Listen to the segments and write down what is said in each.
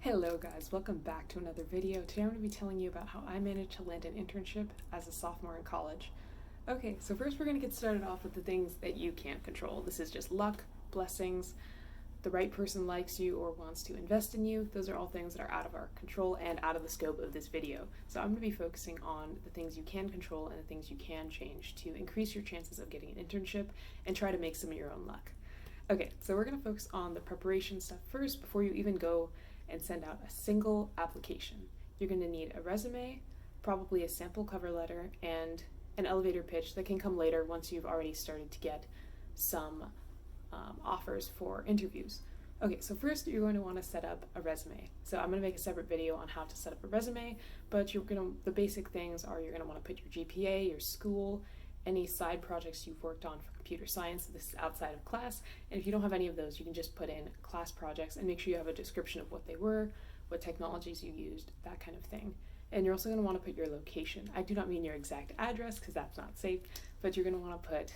Hello guys, welcome back to another video. Today I'm going to be telling you about how I managed to land an internship as a sophomore in college. Okay, so first we're going to get started off with the things that you can't control. This is just luck, blessings, the right person likes you or wants to invest in you. Those are all things that are out of our control and out of the scope of this video. So I'm going to be focusing on the things you can control and the things you can change to increase your chances of getting an internship and try to make some of your own luck. Okay, so we're going to focus on the preparation stuff first before you even go and send out a single application. You're going to need a resume, probably a sample cover letter, and an elevator pitch that can come later once you've already started to get some offers for interviews. Okay, so first you're going to want to set up a resume. So I'm going to make a separate video on how to set up a resume, but the basic things are you're going to want to put your GPA, your school, any side projects you've worked on for computer science. So this is outside of class, and if you don't have any of those, you can just put in class projects and make sure you have a description of what they were, what technologies you used, that kind of thing. And you're also going to want to put your location. I do not mean your exact address because that's not safe, but you're going to want to put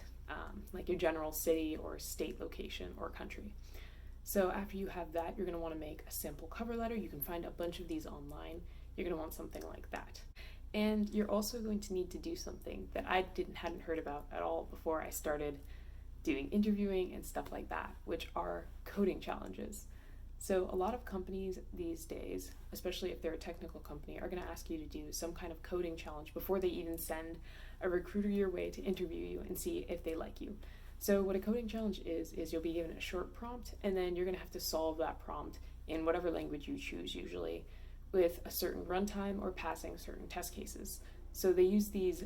like your general city or state location or country. So after you have that, you're going to want to make a simple cover letter. You can find a bunch of these online. You're going to want something like that. And you're also going to need to do something that I hadn't heard about at all before I started doing interviewing and stuff like that, which are coding challenges. So a lot of companies these days, especially if they're a technical company, are going to ask you to do some kind of coding challenge before they even send a recruiter your way to interview you and see if they like you. So what a coding challenge is you'll be given a short prompt, and then you're going to have to solve that prompt in whatever language you choose, usually with a certain runtime or passing certain test cases. So they use these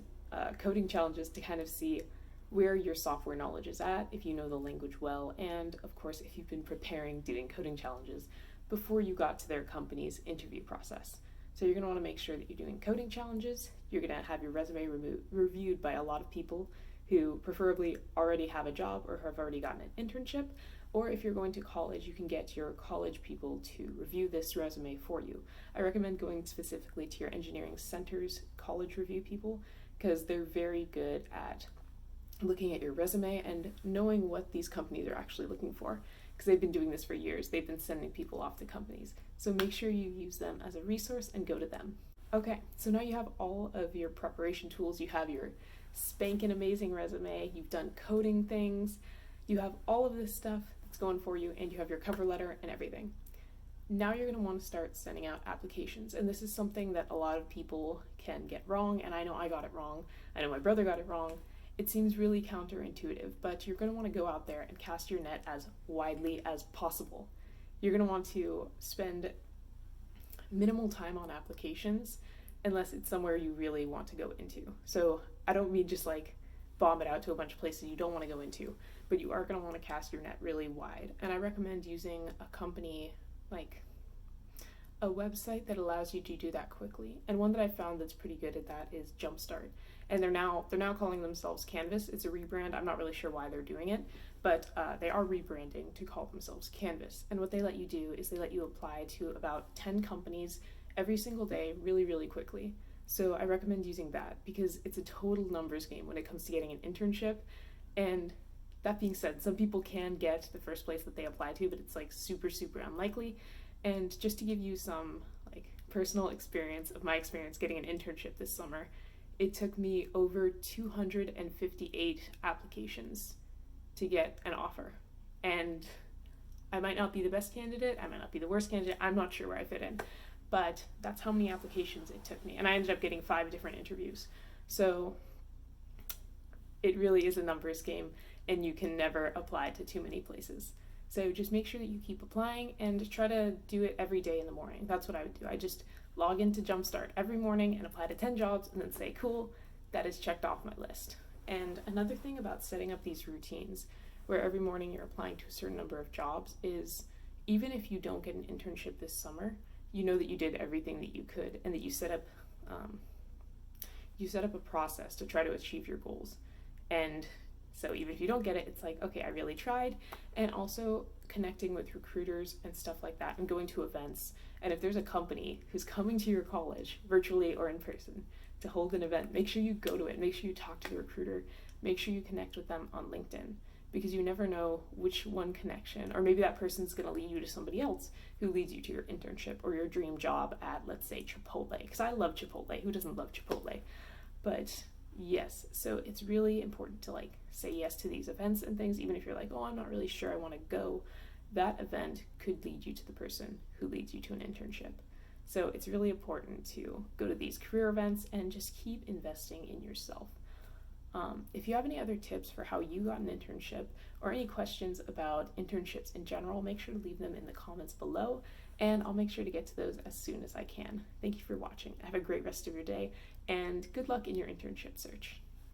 coding challenges to kind of see where your software knowledge is at, if you know the language well, and of course if you've been preparing doing coding challenges before you got to their company's interview process. So you're going to want to make sure that you're doing coding challenges. You're going to have your resume reviewed by a lot of people who preferably already have a job or have already gotten an internship. Or if you're going to college, you can get your college people to review this resume for you. I recommend going specifically to your engineering center's college review people because they're very good at looking at your resume and knowing what these companies are actually looking for, because they've been doing this for years. They've been sending people off to companies. So make sure you use them as a resource and go to them. Okay, so now you have all of your preparation tools. You have your spanking amazing resume, you've done coding things, you have all of this stuff going for you, and you have your cover letter and everything. Now you're going to want to start sending out applications, and this is something that a lot of people can get wrong, and I know I got it wrong. I know my brother got it wrong. It seems really counterintuitive, but you're going to want to go out there and cast your net as widely as possible. You're going to want to spend minimal time on applications unless it's somewhere you really want to go into. So I don't mean just like bomb it out to a bunch of places you don't want to go into, but you are going to want to cast your net really wide. And I recommend using a company, like a website that allows you to do that quickly. And one that I found that's pretty good at that is Jumpstart. And they're now calling themselves Canvas. It's a rebrand. I'm not really sure why they're doing it, but they are rebranding to call themselves Canvas. And what they let you do is they let you apply to about 10 companies every single day really, really quickly. So I recommend using that because it's a total numbers game when it comes to getting an internship. And that being said, some people can get the first place that they apply to, but it's like super, super unlikely. And just to give you some like personal experience of my experience getting an internship this summer, it took me over 258 applications to get an offer. And I might not be the best candidate, I might not be the worst candidate, I'm not sure where I fit in. But that's how many applications it took me. And I ended up getting 5 different interviews. So it really is a numbers game, and you can never apply to too many places. So just make sure that you keep applying and try to do it every day in the morning. That's what I would do. I just log into Jumpstart every morning and apply to 10 jobs and then say, cool, that is checked off my list. And another thing about setting up these routines where every morning you're applying to a certain number of jobs is even if you don't get an internship this summer, you know that you did everything that you could and that you set up a process to try to achieve your goals. And so even if you don't get it, it's like, okay, I really tried. And also connecting with recruiters and stuff like that and going to events. And if there's a company who's coming to your college, virtually or in person, to hold an event, make sure you go to it. Make sure you talk to the recruiter. Make sure you connect with them on LinkedIn. because you never know which one connection, or maybe that person's going to lead you to somebody else who leads you to your internship or your dream job at, let's say, Chipotle, because I love Chipotle. Who doesn't love Chipotle? But yes, so it's really important to like say yes to these events and things, even if you're like, oh, I'm not really sure I want to go. That event could lead you to the person who leads you to an internship. So it's really important to go to these career events and just keep investing in yourself. If you have any other tips for how you got an internship or any questions about internships in general, make sure to leave them in the comments below, and I'll make sure to get to those as soon as I can. Thank you for watching. Have a great rest of your day, and good luck in your internship search.